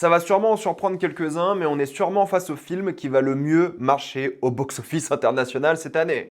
Ça va sûrement en surprendre quelques-uns, mais on est sûrement face au film qui va le mieux marcher au box-office international cette année.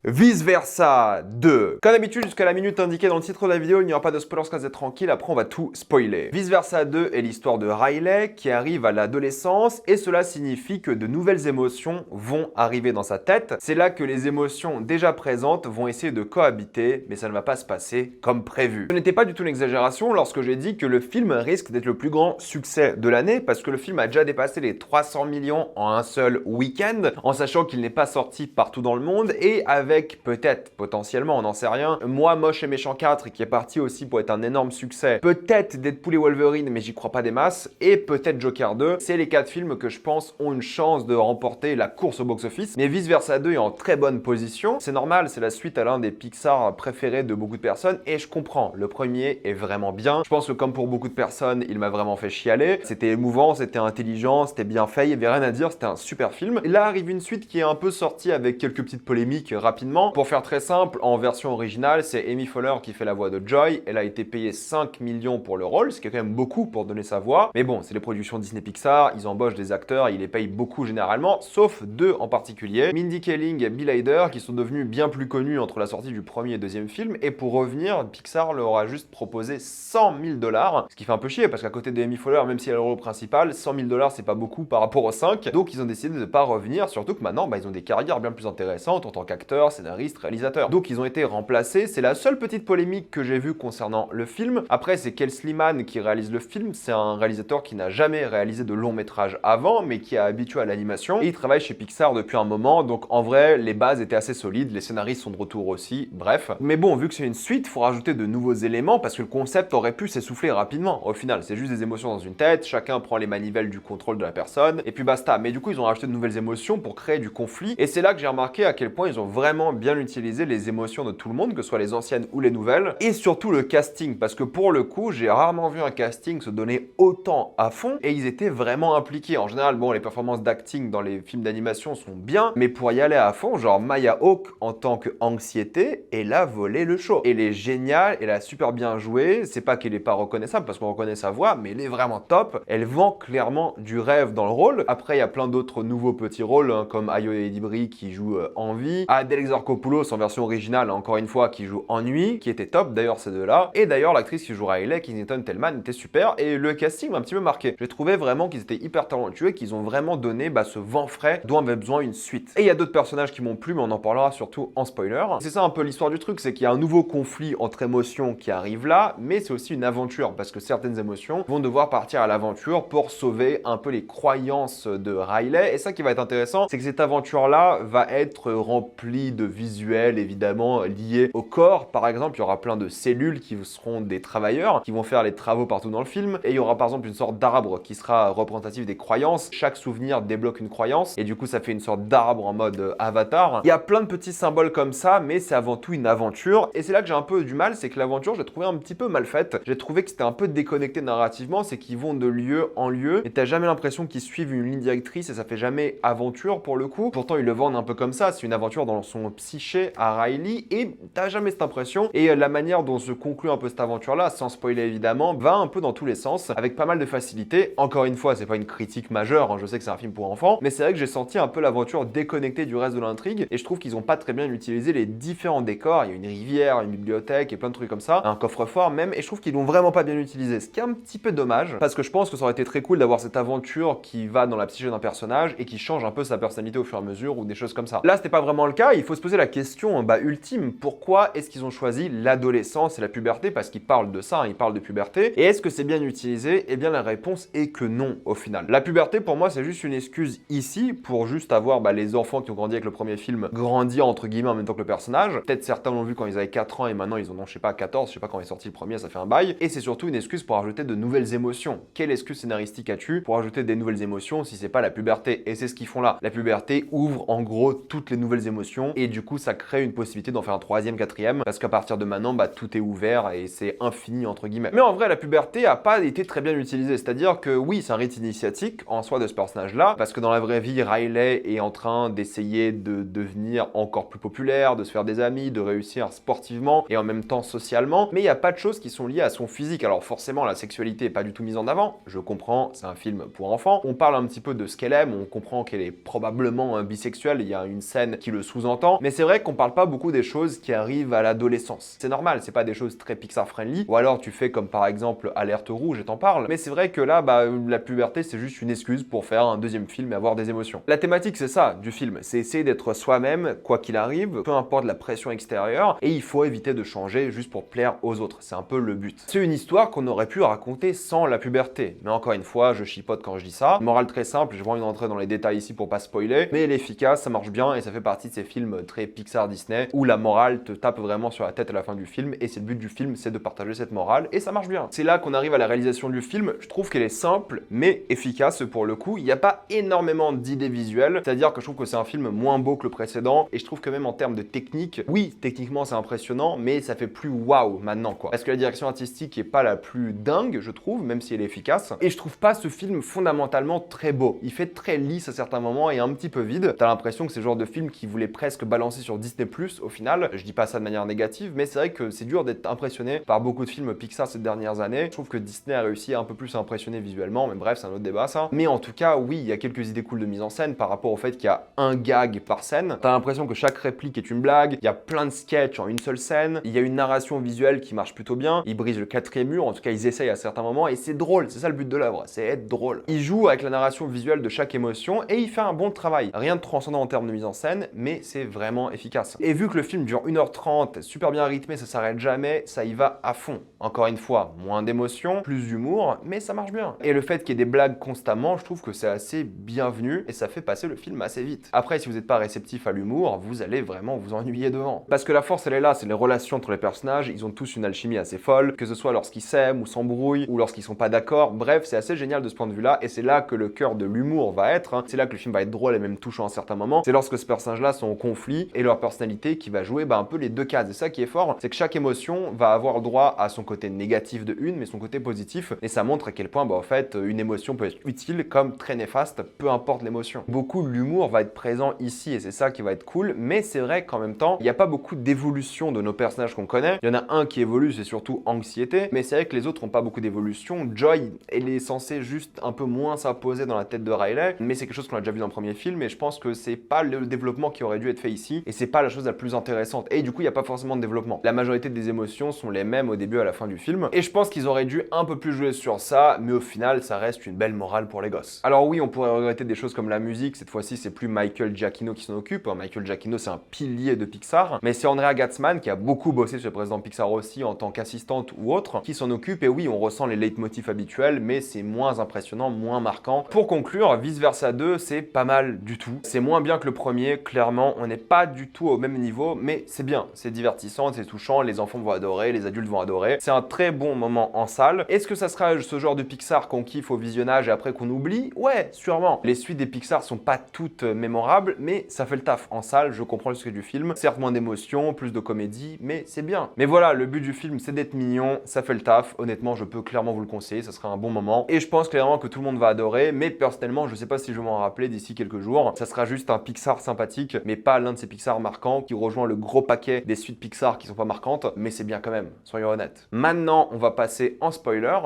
Vice Versa 2. Comme d'habitude, jusqu'à la minute indiquée dans le titre de la vidéo, il n'y aura pas de spoilers, vous êtes tranquille, après on va tout spoiler. Vice Versa 2 est l'histoire de Riley qui arrive à l'adolescence et cela signifie que de nouvelles émotions vont arriver dans sa tête. C'est là que les émotions déjà présentes vont essayer de cohabiter, mais ça ne va pas se passer comme prévu. Ce n'était pas du tout une exagération lorsque j'ai dit que le film risque d'être le plus grand succès de l'année parce que le film a déjà dépassé les 300 millions en un seul week-end, en sachant qu'il n'est pas sorti partout dans le monde et avec peut-être, potentiellement, on n'en sait rien, Moi Moche et Méchant 4 qui est parti aussi pour être un énorme succès, peut-être Deadpool et Wolverine mais j'y crois pas des masses, et peut-être Joker 2, c'est les 4 films que je pense ont une chance de remporter la course au box-office, mais Vice Versa 2 est en très bonne position, c'est normal, c'est la suite à l'un des Pixar préférés de beaucoup de personnes, et je comprends, le premier est vraiment bien, je pense que comme pour beaucoup de personnes, il m'a vraiment fait chialer, c'était émouvant, c'était intelligent, c'était bien fait, il n'y avait rien à dire, c'était un super film. Et là arrive une suite qui est un peu sortie avec quelques petites polémiques rapidement. Pour faire très simple, en version originale, c'est Amy Poehler qui fait la voix de Joy. Elle a été payée 5 millions pour le rôle, ce qui est quand même beaucoup pour donner sa voix. Mais bon, c'est les productions Disney Pixar, ils embauchent des acteurs, ils les payent beaucoup généralement, sauf deux en particulier, Mindy Kaling et Bill Hader, qui sont devenus bien plus connus entre la sortie du premier et deuxième film. Et pour revenir, Pixar leur a juste proposé 100 000 $, ce qui fait un peu chier, parce qu'à côté de Amy Poehler, même si elle est le rôle principal, 100 000 $, c'est pas beaucoup par rapport aux 5. Donc ils ont décidé de ne pas revenir, surtout que maintenant, ils ont des carrières bien plus intéressantes en tant qu'acteurs, scénaristes, réalisateurs. Donc ils ont été remplacés. C'est la seule petite polémique que j'ai vue concernant le film. Après, c'est Kelsey Mann qui réalise le film. C'est un réalisateur qui n'a jamais réalisé de long métrage avant, mais qui est habitué à l'animation. Et il travaille chez Pixar depuis un moment. Donc en vrai, les bases étaient assez solides. Les scénaristes sont de retour aussi. Bref. Mais bon, vu que c'est une suite, il faut rajouter de nouveaux éléments parce que le concept aurait pu s'essouffler rapidement. Au final, c'est juste des émotions dans une tête. Chacun prend les manivelles du contrôle de la personne. Et puis basta. Mais du coup, ils ont rajouté de nouvelles émotions pour créer du conflit. Et c'est là que j'ai remarqué à quel point ils ont vraiment bien utilisé les émotions de tout le monde, que ce soit les anciennes ou les nouvelles, et surtout le casting, parce que pour le coup, j'ai rarement vu un casting se donner autant à fond, et ils étaient vraiment impliqués. En général, bon, les performances d'acting dans les films d'animation sont bien, mais pour y aller à fond, genre Maya Hawke en tant que anxiété, elle a volé le show. Elle est géniale, elle a super bien joué, c'est pas qu'elle est pas reconnaissable, parce qu'on reconnaît sa voix, mais elle est vraiment top, elle vend clairement du rêve dans le rôle. Après, il y a plein d'autres nouveaux petits rôles, hein, comme Ayo Edebiri qui joue Envie, Adèle Exarchopoulos en version originale, encore une fois, qui joue Ennui, qui était top d'ailleurs ces deux-là. Et d'ailleurs, l'actrice qui joue Riley, Kensington Tellman, était super. Et le casting m'a un petit peu marqué. J'ai trouvé vraiment qu'ils étaient hyper talentueux et qu'ils ont vraiment donné ce vent frais dont avait besoin une suite. Et il y a d'autres personnages qui m'ont plu, mais on en parlera surtout en spoiler. C'est ça un peu l'histoire du truc, c'est qu'il y a un nouveau conflit entre émotions qui arrive là, mais c'est aussi une aventure, parce que certaines émotions vont devoir partir à l'aventure pour sauver un peu les croyances de Riley. Et ça qui va être intéressant, c'est que cette aventure-là va être remplie de visuels, évidemment, liés au corps. Par exemple, il y aura plein de cellules qui seront des travailleurs, qui vont faire les travaux partout dans le film. Et il y aura par exemple une sorte d'arbre qui sera représentatif des croyances. Chaque souvenir débloque une croyance. Et du coup, ça fait une sorte d'arbre en mode avatar. Il y a plein de petits symboles comme ça, mais c'est avant tout une aventure. Et c'est là que j'ai un peu du mal, c'est que l'aventure, j'ai trouvé un petit peu mal faite. J'ai trouvé que c'était un peu déconnecté narrativement, c'est qu'ils vont de lieu en lieu. Et t'as jamais l'impression qu'ils suivent une ligne directrice et ça fait jamais aventure pour le coup. Pourtant, ils le vendent un peu comme ça. C'est une aventure dans son psyché à Riley et t'as jamais cette impression. Et la manière dont se conclut un peu cette aventure-là, sans spoiler évidemment, va un peu dans tous les sens, avec pas mal de facilité. Encore une fois, c'est pas une critique majeure, hein, je sais que c'est un film pour enfants, mais c'est vrai que j'ai senti un peu l'aventure déconnectée du reste de l'intrigue, et je trouve qu'ils ont pas très bien utilisé les différents décors. Il y a une rivière, une bibliothèque et plein de trucs comme ça, un coffre-fort même, et je trouve qu'ils l'ont vraiment pas bien utilisé, ce qui est un petit peu dommage, parce que je pense que ça aurait été très cool d'avoir cette aventure qui va dans la psyché d'un personnage et qui change un peu sa personnalité au fur et à mesure, ou des choses comme ça. Là, c'était pas vraiment le cas, il faut se poser la question ultime, pourquoi est-ce qu'ils ont choisi l'adolescence et la puberté, parce qu'ils parlent de ça, hein, ils parlent de puberté, et est-ce que c'est bien utilisé? Eh bien la réponse est que non au final. La puberté pour moi c'est juste une excuse ici pour juste avoir les enfants qui ont grandi avec le premier film grandir entre guillemets en même temps que le personnage. Peut-être certains l'ont vu quand ils avaient 4 ans et maintenant ils en ont je sais pas 14, je sais pas quand est sorti le premier, ça fait un bail, et c'est surtout une excuse pour ajouter de nouvelles émotions. Quelle excuse scénaristique as-tu pour ajouter des nouvelles émotions si c'est pas la puberté? Et c'est ce qu'ils font là. La puberté ouvre en gros toutes les nouvelles émotions et du coup ça crée une possibilité d'en faire un troisième, quatrième, parce qu'à partir de maintenant, bah, tout est ouvert et c'est infini entre guillemets. Mais en vrai, la puberté a pas été très bien utilisée, c'est-à-dire que oui, c'est un rite initiatique en soi de ce personnage-là, parce que dans la vraie vie, Riley est en train d'essayer de devenir encore plus populaire, de se faire des amis, de réussir sportivement et en même temps socialement, mais il n'y a pas de choses qui sont liées à son physique. Alors forcément, la sexualité est pas du tout mise en avant, je comprends, c'est un film pour enfants, on parle un petit peu de ce qu'elle aime, on comprend qu'elle est probablement bisexuelle, il y a une scène qui le sous-entend, mais c'est vrai qu'on parle pas beaucoup des choses qui arrivent à l'adolescence. C'est normal, c'est pas des choses très Pixar-friendly, ou alors tu fais comme par exemple Alerte Rouge et t'en parles, mais c'est vrai que là, bah, la puberté, c'est juste une excuse pour faire un deuxième film et avoir des émotions. La thématique, c'est ça, du film, c'est essayer d'être soi-même, quoi qu'il arrive, peu importe la pression extérieure, et il faut éviter de changer juste pour plaire aux autres, c'est un peu le but. C'est une histoire qu'on aurait pu raconter sans la puberté, mais encore une fois, je chipote quand je dis ça. Morale très simple, j'ai pas envie d'entrer dans les détails ici pour pas spoiler, mais elle est efficace, ça marche bien, et ça fait partie de ces films très Pixar-Disney, où la morale te tape vraiment sur la tête à la fin du film, et c'est le but du film, c'est de partager cette morale, et ça marche bien. C'est là qu'on arrive à la réalisation du film, je trouve qu'elle est simple, mais efficace pour le coup. Il n'y a pas énormément d'idées visuelles, c'est-à-dire que je trouve que c'est un film moins beau que le précédent, et je trouve que même en termes de technique, oui, techniquement c'est impressionnant, mais ça fait plus waouh maintenant quoi. Parce que la direction artistique est pas la plus dingue, je trouve, même si elle est efficace, et je trouve pas ce film fondamentalement très beau. Il fait très lisse à certains moments et un petit peu vide. T'as l'impression que c'est le genre de film qui voulait presque balancer sur Disney+, au final. Je dis pas ça de manière négative, mais c'est vrai que c'est dur d'être impressionné par beaucoup de films Pixar ces dernières années. Je trouve que Disney a réussi un peu plus à impressionner visuellement, mais bref, c'est un autre débat ça. Mais en tout cas, oui, il y a quelques idées cool de mise en scène par rapport au fait qu'il y a un gag par scène. T'as l'impression que chaque réplique est une blague, il y a plein de sketchs en une seule scène, il y a une narration visuelle qui marche plutôt bien, ils brisent le quatrième mur, en tout cas ils essayent à certains moments, et c'est drôle, c'est ça le but de l'œuvre, c'est être drôle. Il joue avec la narration visuelle de chaque émotion, et il fait un bon travail. Rien de transcendant en termes de mise en scène, mais c'est vraiment efficace. Et vu que le film dure 1h30, super bien rythmé, ça s'arrête jamais, ça y va à fond. Encore une fois, moins d'émotion, plus d'humour, mais ça marche bien. Et le fait qu'il y ait des blagues constamment, je trouve que c'est assez bienvenu, et ça fait passer le film assez vite. Après, si vous n'êtes pas réceptif à l'humour, vous allez vraiment vous ennuyer devant. Parce que la force, elle est là, c'est les relations entre les personnages, ils ont tous une alchimie assez folle, que ce soit lorsqu'ils s'aiment ou s'embrouillent, ou lorsqu'ils sont pas d'accord, bref, c'est assez génial de ce point de vue-là, et c'est là que le cœur de l'humour va être, hein. C'est là que le film va être drôle et même touchant à certains moments, c'est lorsque ces personnages-là sont en conflit, et leur personnalité qui va jouer un peu les deux cases. Et ça qui est fort, c'est que chaque émotion va avoir droit à son côté négatif de une, mais son côté positif, et ça montre à quel point, en fait, une émotion peut être utile comme très néfaste, peu importe l'émotion. Beaucoup de l'humour va être présent ici, et c'est ça qui va être cool, mais c'est vrai qu'en même temps, il n'y a pas beaucoup d'évolution de nos personnages qu'on connaît. Il y en a un qui évolue, c'est surtout Anxiété, mais c'est vrai que les autres n'ont pas beaucoup d'évolution. Joy, elle est censée juste un peu moins s'imposer dans la tête de Riley, mais c'est quelque chose qu'on a déjà vu dans le premier film, et je pense que c'est pas le développement qui aurait dû être fait ici, et c'est pas la chose la plus intéressante. Et du coup, il n'y a pas forcément de développement. La majorité des émotions sont les mêmes au début et à la fin du film, et je pense qu'ils auraient dû un peu plus jouer sur ça, mais au final, ça reste une belle morale pour les gosses. Alors oui, on pourrait regretter des choses comme la musique, cette fois-ci, c'est plus Michael Giacchino qui s'en occupe. Michael Giacchino, c'est un pilier de Pixar, mais c'est Andrea Gatzman qui a beaucoup bossé sur le président Pixar aussi en tant qu'assistante ou autre, qui s'en occupe, et oui, on ressent les leitmotifs habituels, mais c'est moins impressionnant, moins marquant. Pour conclure, Vice Versa 2, c'est pas mal du tout. C'est moins bien que le premier, clairement, on n'est pas du tout au même niveau, mais c'est bien, c'est divertissant, c'est touchant, les enfants vont adorer, les adultes vont adorer. C'est un très bon moment en salle. Est-ce que ça sera ce genre de Pixar qu'on kiffe au visionnage et après qu'on oublie? Ouais, sûrement. Les suites des Pixar sont pas toutes mémorables, mais ça fait le taf. En salle, je comprends le sujet du film. Certes, moins d'émotion, plus de comédie, mais c'est bien. Mais voilà, le but du film, c'est d'être mignon, ça fait le taf. Honnêtement, je peux clairement vous le conseiller, ça sera un bon moment. Et je pense clairement que tout le monde va adorer, mais personnellement, je sais pas si je vais m'en rappeler d'ici quelques jours. Ça sera juste un Pixar sympathique, mais pas l'un de ces Pixar marquants qui rejoint le gros paquet des suites Pixar qui sont pas marquantes, mais c'est bien quand même, soyons honnêtes. Maintenant, on va passer en spoiler.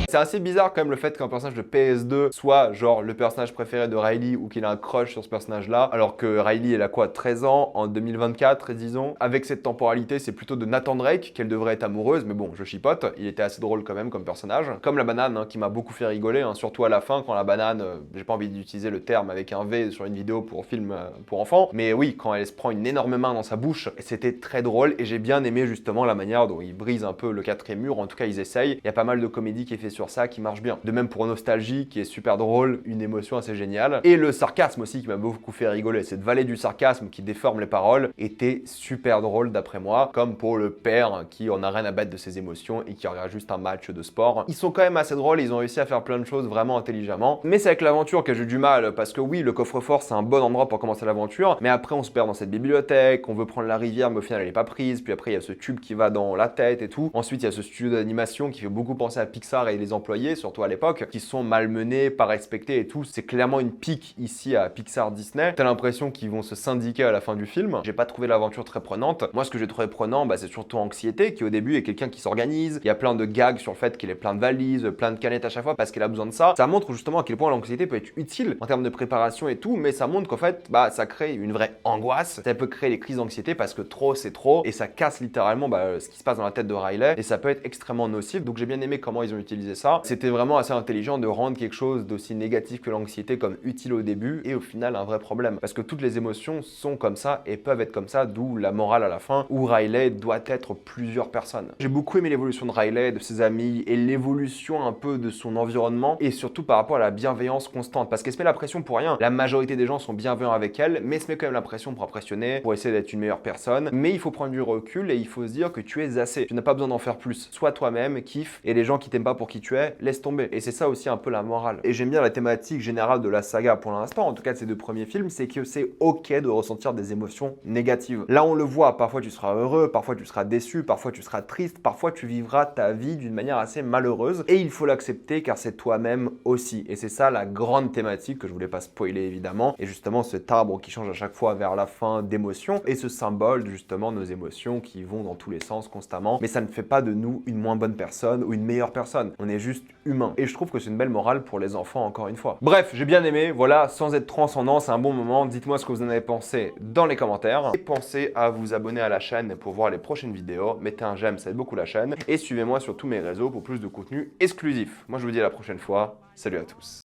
C'est assez bizarre quand même le fait qu'un personnage de PS2 soit genre le personnage préféré de Riley ou qu'il a un crush sur ce personnage-là, alors que Riley elle a quoi, 13 ans en 2024, disons. Avec cette temporalité, c'est plutôt de Nathan Drake qu'elle devrait être amoureuse, mais bon, je chipote, il était assez drôle quand même comme personnage. Comme la banane, hein, qui m'a beaucoup fait rigoler, hein, surtout à la fin quand la banane, j'ai pas envie d'utiliser le terme avec un V sur une vidéo pour film pour enfants, mais oui, quand elle se prend une énorme main dans sa bouche, c'était très drôle et j'ai bien aimé justement la manière dont ils brisent un peu le quatrième mur, en tout cas ils essayent. Il y a pas mal de comédie qui est fait sur ça qui marche bien. De même pour Nostalgie, qui est super drôle, une émotion assez géniale. Et le sarcasme aussi, qui m'a beaucoup fait rigoler. Cette vallée du sarcasme qui déforme les paroles était super drôle d'après moi, comme pour le père qui en a rien à battre de ses émotions et qui regarde juste un match de sport. Ils sont quand même assez drôles, ils ont réussi à faire plein de choses vraiment intelligemment. Mais c'est avec l'aventure que j'ai du mal, parce que oui, le coffre-fort c'est un bon endroit pour commencer l'aventure, mais après on se perd dans cette bibliothèque, on veut prendre la rivière, mais au final elle est pas prise, puis après il y a ce tube qui va dans la tête et tout. Ensuite il y a ce studio d'animation qui fait beaucoup penser à Pixar et les employés, surtout à l'époque, qui sont malmenés, pas respectés et tout. C'est clairement une pique ici à Pixar Disney. T'as l'impression qu'ils vont se syndiquer à la fin du film. J'ai pas trouvé l'aventure très prenante. Moi ce que j'ai trouvé prenant, c'est surtout Anxiété, qui au début est quelqu'un qui s'organise. Il y a plein de gags sur le fait qu'il ait plein de valises, plein de canettes à chaque fois parce qu'il a besoin de ça. Ça montre justement à quel point l'anxiété peut être utile en termes de préparation et tout, mais ça montre qu'en fait, ça crée une vraie angoisse. Ça peut créer les crises d'anxiété parce que trop c'est trop et ça casse littéralement ce qui se passe dans la tête de Riley et ça peut être extrêmement nocif. Donc j'ai bien aimé comment ils ont utilisé ça. C'était vraiment assez intelligent de rendre quelque chose d'aussi négatif que l'anxiété comme utile au début et au final un vrai problème parce que toutes les émotions sont comme ça et peuvent être comme ça, d'où la morale à la fin où Riley doit être plusieurs personnes. J'ai beaucoup aimé l'évolution de Riley, de ses amis et l'évolution un peu de son environnement et surtout par rapport à la bienveillance constante parce qu'elle se met la pression pour rien. La majorité des gens sont bienveillants avec elle, mais se met quand même la pression pour impressionner, pour essayer d'être une meilleure personne. Mais il faut prendre du recul et il faut se dire que tu es assez. Tu n'as pas besoin d'en faire plus. Sois toi-même, kiffe et les gens qui t'aiment pas pour qui tu es, laisse tomber. Et c'est ça aussi un peu la morale. Et j'aime bien la thématique générale de la saga pour l'instant, en tout cas de ces deux premiers films, c'est que c'est ok de ressentir des émotions négatives. Là on le voit, parfois tu seras heureux, parfois tu seras déçu, parfois tu seras triste, parfois tu vivras ta vie d'une manière assez malheureuse et il faut l'accepter car c'est toi-même aussi. Et c'est ça la grande thématique que je voulais pas spoiler évidemment. Et justement cet arbre qui change à chaque fois vers la fin d'émotions et ce symbole justement nos émotions qui vont dans tous les sens constamment. Mais ça ne fait pas de nous une moins bonne personne ou une meilleure personne. On est juste humain. Et je trouve que c'est une belle morale pour les enfants encore une fois. Bref, j'ai bien aimé. Voilà, sans être transcendant, c'est un bon moment. Dites-moi ce que vous en avez pensé dans les commentaires. Et pensez à vous abonner à la chaîne pour voir les prochaines vidéos. Mettez un j'aime, ça aide beaucoup la chaîne. Et suivez-moi sur tous mes réseaux pour plus de contenu exclusif. Moi, je vous dis à la prochaine fois. Salut à tous.